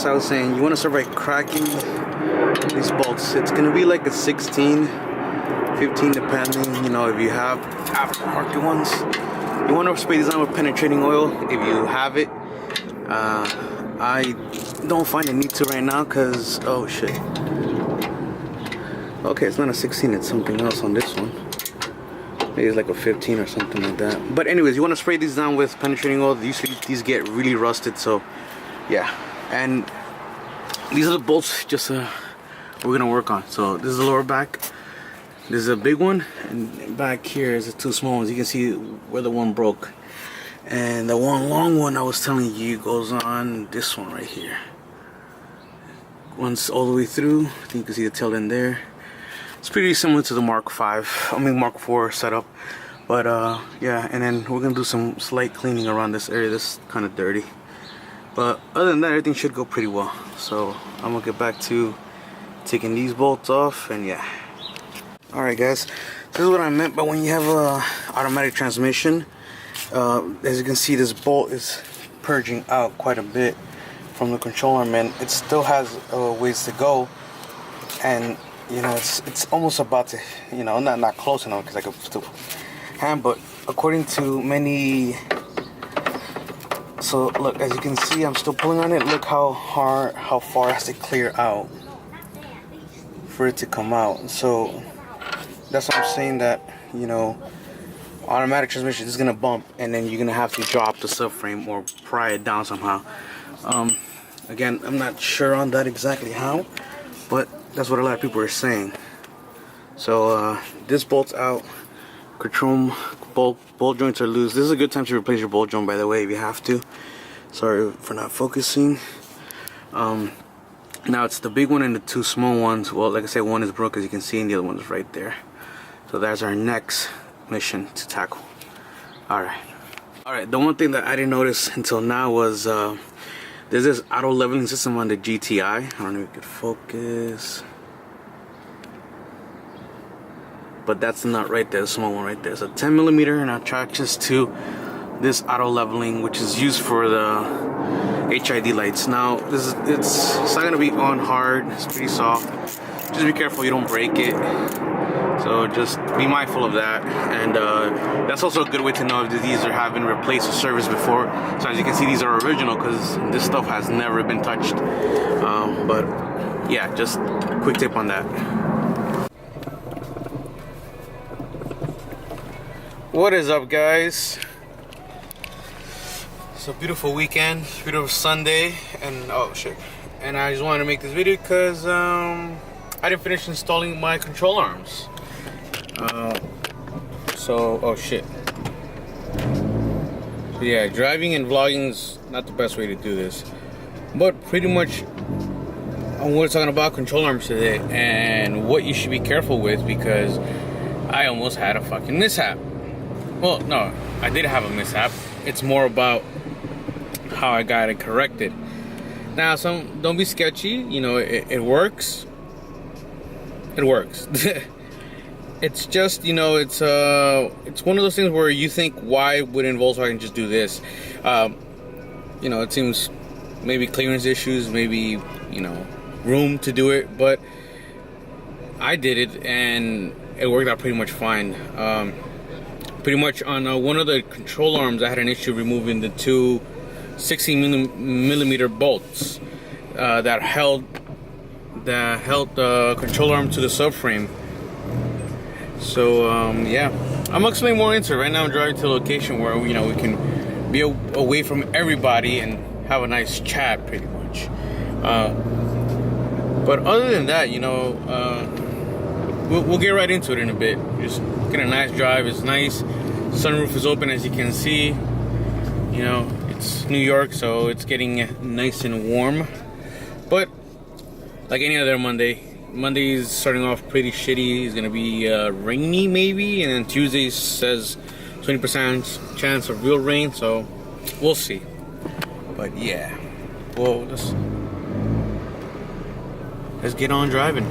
I was saying, you want to start by cracking these bolts. It's gonna be like a 16, 15 depending, you know, if you have aftermarket ones. You want to spray these on with penetrating oil if you have it. I don't find a need to right now because, oh shit. Okay, it's not a 16, it's something else on this one. Maybe it's like a 15 or something like that. But anyways, you want to spray these down with penetrating oil. Usually these get really rusted, so yeah. And these are the bolts just we're gonna work on. So this is the lower back. This is a big one, and back here is the two small ones. You can see where the one broke. And the one long one I was telling you goes on this one right here. Once all the way through, I think you can see the tail end there. It's pretty similar to the Mark IV setup. But yeah, and then we're gonna do some slight cleaning around this area. This is kind of dirty. But other than that, everything should go pretty well. So I'm gonna get back to taking these bolts off, and yeah. Alright guys, this is what I meant by when you have a automatic transmission. As you can see, this bolt is purging out quite a bit from the control arm, and it still has ways to go. And you know, it's almost about to, you know, not close enough because I could still hand, but according to many. So look, as you can see, I'm still pulling on it. Look how far it has to clear out for it to come out. So that's what I'm saying, that, you know, automatic transmission is gonna bump, and then you're gonna have to drop the subframe or pry it down somehow. Again, I'm not sure on that exactly how, but that's what a lot of people are saying. So this bolt's out. Control bolt joints are loose. This is a good time to replace your bolt joint, by the way, if you have to. Sorry for not focusing. Now it's the big one and the two small ones. Well, like I said, one is broke, as you can see, and the other one is right there. So that's our next mission to tackle. Alright, the one thing that I didn't notice until now was there's this auto leveling system on the GTI. I don't know if you could focus, but that's the nut right there, the small one right there. It's a 10mm, and attaches to this auto leveling, which is used for the HID lights. Now it's not gonna be on hard. It's pretty soft. Just be careful you don't break it. So just be mindful of that. And that's also a good way to know if these have been replaced or serviced before. So as you can see, these are original because this stuff has never been touched. But yeah, just quick tip on that. What is up, guys? It's a beautiful weekend, beautiful Sunday, and oh shit. And I just wanted to make this video because I didn't finish installing my control arms. Oh shit. So yeah, driving and vlogging is not the best way to do this. But pretty much, we're talking about control arms today and what you should be careful with, because I almost had a fucking mishap. Well, no, I did have a mishap. It's more about how I got it corrected. Now, don't be sketchy. You know, it works. It works. It's just, you know, it's one of those things where you think, why wouldn't Volkswagen just do this? You know, it seems maybe clearance issues, maybe, you know, room to do it, but I did it and it worked out pretty much fine. Pretty much on one of the control arms, I had an issue removing the two 16mm bolts that held the control arm to the subframe. So yeah, I'm gonna explain more into it. Right now I'm driving to a location where, you know, we can be away from everybody and have a nice chat, pretty much. But other than that, you know, we'll get right into it in a bit. Just get a nice drive. It's nice. Sunroof is open, as you can see. You know, it's New York, so it's getting nice and warm. But like any other Monday is starting off pretty shitty. It's gonna be rainy maybe, and then Tuesday says 20% chance of real rain, so we'll see. But yeah, well, let's get on driving.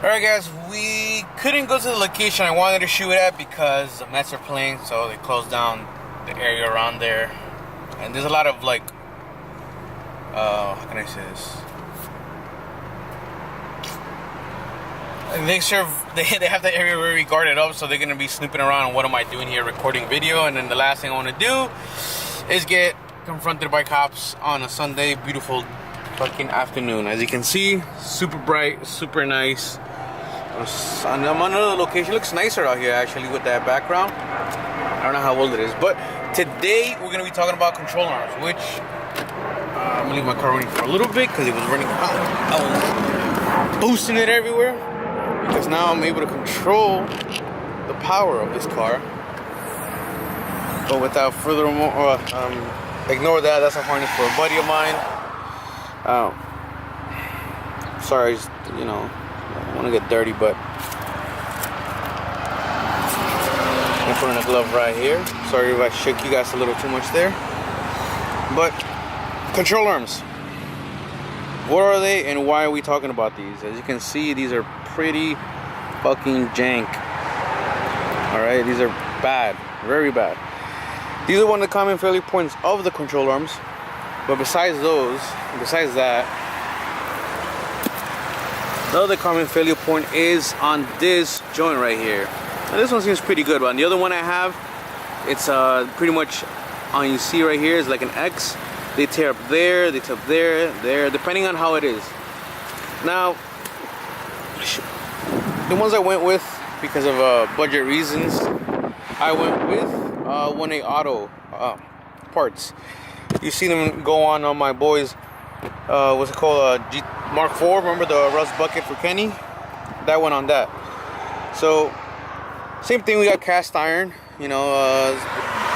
Alright guys, we couldn't go to the location I wanted to shoot at because the Mets are playing, so they closed down the area around there. And there's a lot of like, how can I say this? And they have that area very guarded up, so they're gonna be snooping around. What am I doing here, recording video? And then the last thing I want to do is get confronted by cops on a Sunday, beautiful fucking afternoon. As you can see, super bright, super nice. I'm on another location. It looks nicer out here actually with that background. I don't know how old it is, but today we're gonna be talking about control arms, which I'm gonna leave my car running for a little bit because it was running hot. I was boosting it everywhere because now I'm able to control the power of this car. But without further ignore that. That's a harness for a buddy of mine. Sorry, I just, I want to get dirty, but I'm putting a glove right here. Sorry if I shook you guys a little too much there. But control arms, what are they and why are we talking about these? As you can see, these are pretty fucking jank. Alright, these are bad, very bad. These are one of the common failure points of the control arms. But besides that, the other common failure point is on this joint right here. Now this one seems pretty good, but on the other one I have, it's pretty much on, you see right here is like an X. They tear up there, they tear up there, depending on how it is. Now, the ones I went with, because of budget reasons, I went with 1A Auto parts. You see them go on my boys, what's it called, Mark IV, remember the rust bucket for Kenny? That went on that. So, same thing, we got cast iron, they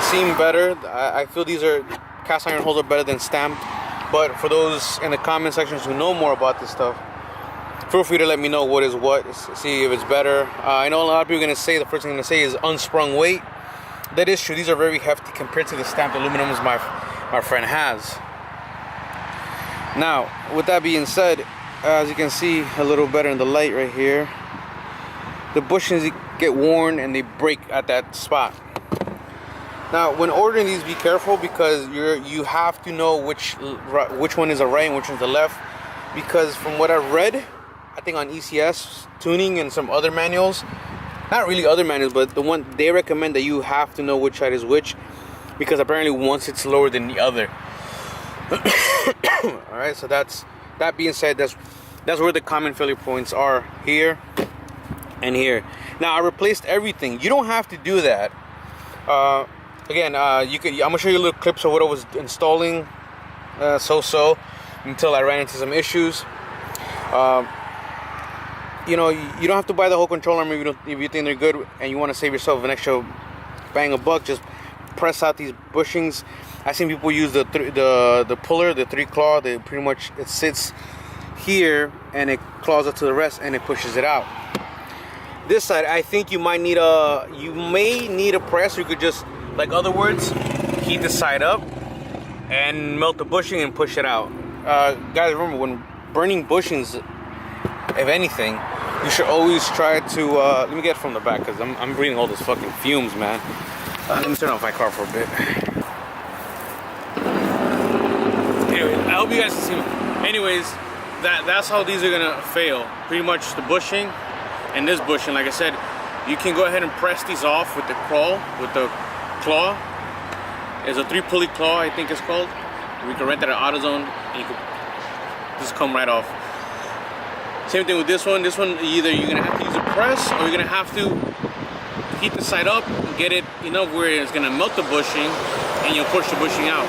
seem better. I feel these are, cast iron holds up better than stamped. But for those in the comment sections who know more about this stuff, feel free to let me know what is what, see if it's better. I know a lot of people are going to say, the first thing they're going to say is unsprung weight. That is true, these are very hefty compared to the stamped aluminums my friend has. Now, with that being said, as you can see a little better in the light right here, the bushings get worn and they break at that spot. Now, when ordering these, be careful because you have to know which one is the right and which one's the left. Because from what I've read, I think on ECS tuning and some other manuals, not really other manuals, but the one they recommend that you have to know which side is which, because apparently once it's lower than the other. All right, so that being said, that's where the common failure points are, here and here. Now I replaced everything. You don't have to do that. Again, I'm gonna show you little clips of what I was installing, until I ran into some issues. You don't have to buy the whole control arm if you think they're good and you want to save yourself an extra bang a buck. Just press out these bushings. I've seen people use the puller, the 3-claw. They pretty much, it sits here and it claws up to the rest and it pushes it out. This side, I think you may need a press, or you could just, like other words, heat the side up and melt the bushing and push it out. Guys, remember, when burning bushings, if anything, you should always try to, let me get it from the back because I'm breathing all those fucking fumes, man. Let me turn off my car for a bit. Anyway, I hope you guys can see me. Anyways, that's how these are gonna fail. Pretty much the bushing and this bushing, like I said, you can go ahead and press these off with the claw. It's a 3-pulley claw, I think it's called. We can rent that at AutoZone and you can just come right off. Same thing with this one. This one, either you're gonna have to use a press or you're gonna have to heat the side up and get it enough where it's gonna melt the bushing and you'll push the bushing out.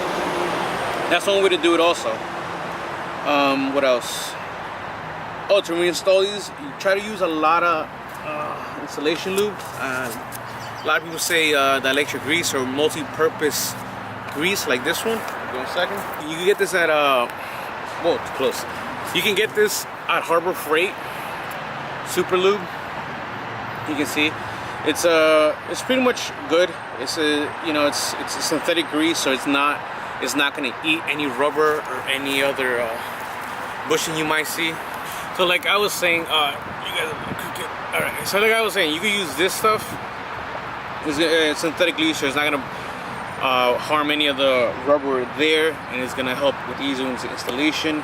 That's one way to do it also. What else? Oh, to reinstall these, you try to use a lot of installation lube. A lot of people say the electric grease or multi-purpose grease like this one. Give me a second. You can get this at whoa, too close. You can get this at Harbor Freight Super Lube. You can see it's pretty much good. It's a synthetic grease, so it's not gonna eat any rubber or any other bushing you might see. So like I was saying, you could use this stuff. It's synthetic grease, so it's not gonna harm any of the rubber there, and it's gonna help with ease of installation.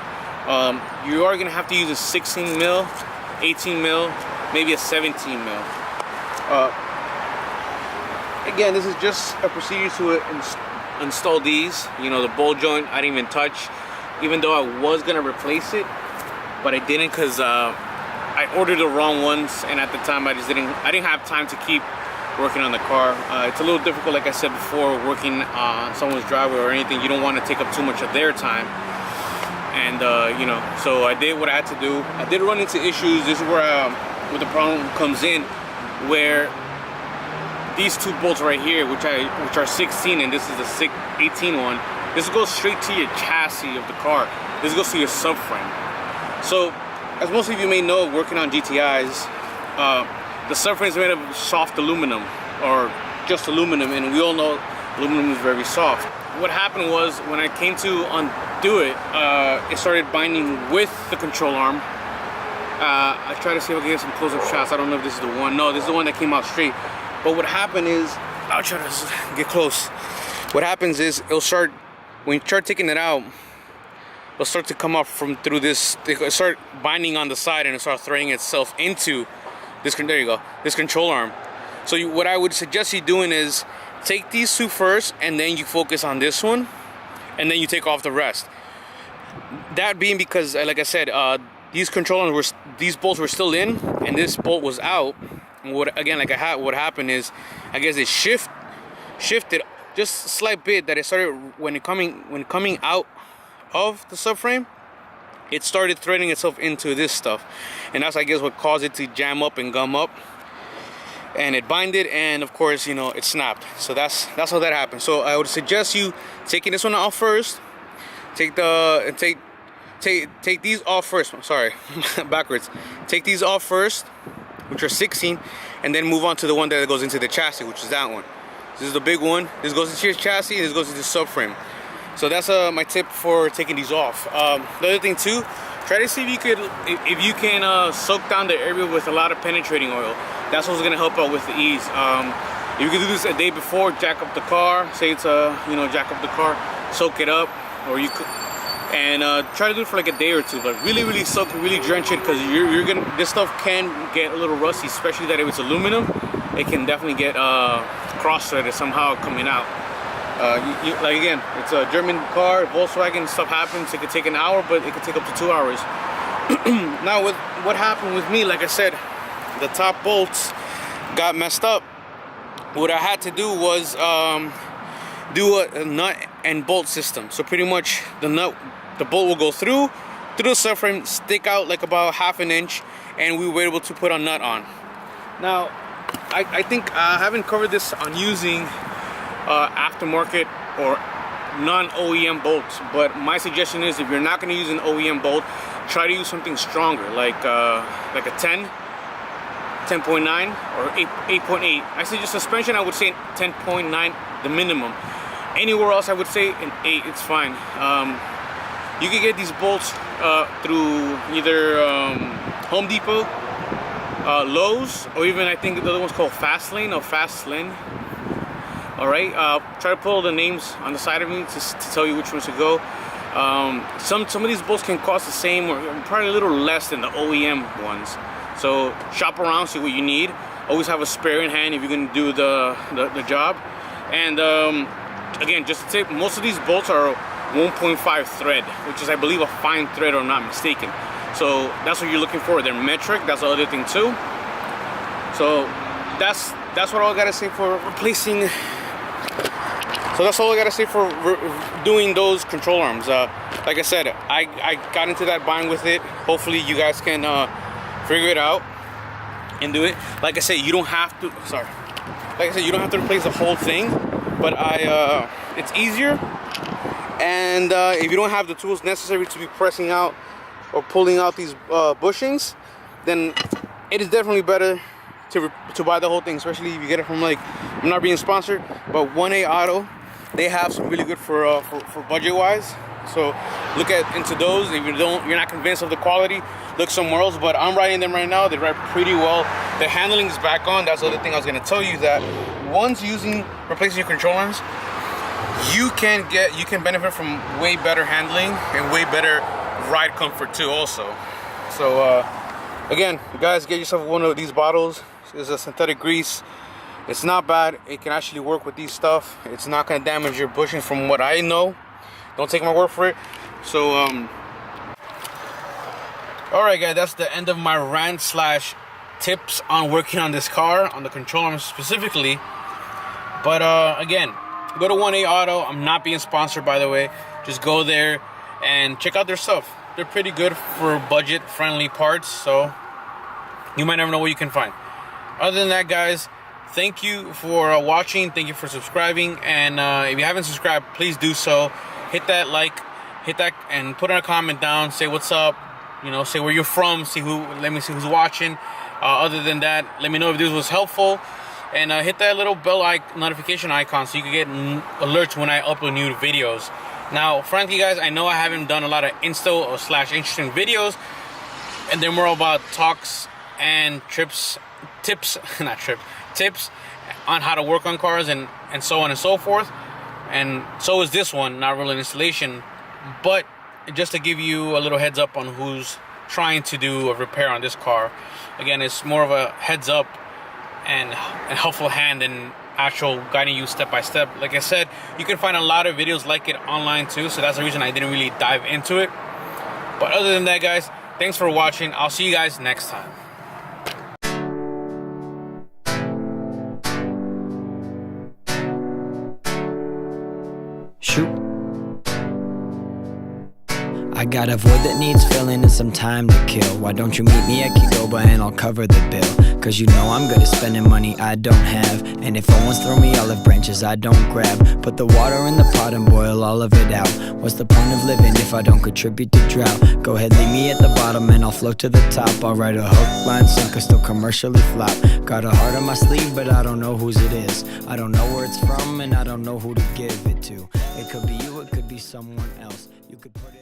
You are gonna have to use a 16 mil, 18 mil, maybe a 17 mil. Again, this is just a procedure to install these. You know, the ball joint I didn't even touch, even though I was gonna replace it, but I didn't because I ordered the wrong ones, and at the time I didn't have time to keep working on the car. It's a little difficult, like I said before, working on someone's driveway or anything. You don't want to take up too much of their time, and you know, so I did what I had to do. I did run into issues. This is where the problem comes in, where these two bolts right here, which are 16, and this is the 18 one, this goes straight to your chassis of the car. This goes to your subframe. So, as most of you may know, working on GTIs, the subframe is made of soft aluminum, or just aluminum, and we all know aluminum is very soft. What happened was, when I came to undo it, it started binding with the control arm. I tried to see if I can get some close-up shots. I don't know if this is the one. No, this is the one that came out straight. But what happened is, I'll try to get close. What happens is, it'll start, when you start taking it out, it'll start to come up from through this, it'll start binding on the side, and it'll start throwing itself into this, there you go, this control arm. So what I would suggest you doing is, take these two first, and then you focus on this one, and then you take off the rest. That being because, like I said, these control arms these bolts were still in, and this bolt was out. And what happened is, I guess it shifted just a slight bit, that it started when coming out of the subframe, it started threading itself into this stuff, and that's, I guess, what caused it to jam up and gum up, and it binded, and of course, you know, it snapped. So that's how that happened. So I would suggest you taking this one off first. Take these off first. I'm sorry, backwards. Take these off first, which are 16, and then move on to the one that goes into the chassis, which is that one. This is the big one. This goes into your chassis, and this goes into the subframe. So that's my tip for taking these off. The other thing too, try to see if you can soak down the area with a lot of penetrating oil. That's what's gonna help out with the ease. If you can do this a day before, jack up the car. Say it's jack up the car, soak it up, or you could, and try to do it for like a day or two. But really soak it, really drench it, because this stuff can get a little rusty, especially that if it's aluminum, it can definitely get cross-threaded somehow coming out. Like again, it's a German car, Volkswagen, stuff happens. It could take an hour, but it could take up to 2 hours. Now, what happened with me, like I said, the top bolts got messed up. What I had to do was do a nut and bolt system. So pretty much the bolt will go through the subframe, stick out like about ½ an inch, and we were able to put a nut on. Now, I think I haven't covered this on using aftermarket or non-OEM bolts, but my suggestion is, if you're not going to use an OEM bolt, try to use something stronger, like a 10, 10.9, or 8.8. I suggest suspension, I would say 10.9 the minimum. Anywhere else, I would say an 8, it's fine. You can get these bolts through either Home Depot, Lowe's, or even I think the other one's called Fastlane or Fastlane. All right, try to pull the names on the side of me to tell you which ones to go. Some of these bolts can cost the same, or probably a little less than the OEM ones. So shop around, see what you need. Always have a spare in hand if you're going to do the job. And again, just to tip, most of these bolts are 1.5 thread, which is, I believe, a fine thread, or not mistaken. So that's what you're looking for. They're metric. That's the other thing too. So that's what I gotta say for replacing. So that's all I gotta say for doing those control arms. Like I said, I got into that bind with it. Hopefully you guys can figure it out and do it. Like I said, you don't have to. Sorry. Like I said, you don't have to replace the whole thing, but it's easier. And if you don't have the tools necessary to be pressing out or pulling out these bushings, then it is definitely better to buy the whole thing, especially if you get it from, like, I'm not being sponsored, but 1A Auto, they have some really good for budget wise. So look into those. If you're not convinced of the quality, look somewhere else. But I'm riding them right now. They ride pretty well. The handling is back on. That's the other thing I was going to tell you, that once replacing your control arms, you can benefit from way better handling and way better ride comfort too also. So again, guys, get yourself one of these bottles. It's a synthetic grease. It's not bad. It can actually work with these stuff. It's not going to damage your bushings from what I know. Don't take my word for it. So alright guys, that's the end of my rant slash tips on working on this car, on the control arm specifically. But again, go to 1A Auto. I'm not being sponsored, by the way. Just go there and check out their stuff. They're pretty good for budget friendly parts, so you might never know what you can find. Other than that, guys, thank you for watching. Thank you for subscribing. And if you haven't subscribed, please do so. Hit that like, hit that, and put in a comment down. Say what's up. You know, say where you're from. Let me see who's watching. Other than that, let me know if this was helpful. And hit that little bell notification icon so you can get alerts when I upload new videos. Now, frankly, guys, I know I haven't done a lot of insta or slash interesting videos, and they're more about talks and tips on how to work on cars and so on and so forth. And so is this one, not really an installation, but just to give you a little heads up on who's trying to do a repair on this car. Again, it's more of a heads up and a helpful hand and actual guiding you step by step. Like I said, you can find a lot of videos like it online too, so that's the reason I didn't really dive into it. But other than that, guys, thanks for watching. I'll see you guys next time. Shoot. I got a void that needs filling and some time to kill. Why don't you meet me at Kigoba and I'll cover the bill? Cause you know I'm good at spending money I don't have. And if someone's throw me olive branches I don't grab. Put the water in the pot and boil all of it out. What's the point of living if I don't contribute to drought? Go ahead, leave me at the bottom and I'll float to the top. I'll write a hook, line, sinker, still commercially flop. Got a heart on my sleeve but I don't know whose it is. I don't know where it's from and I don't know who to give it to. It could be you, it could be someone else. You could put it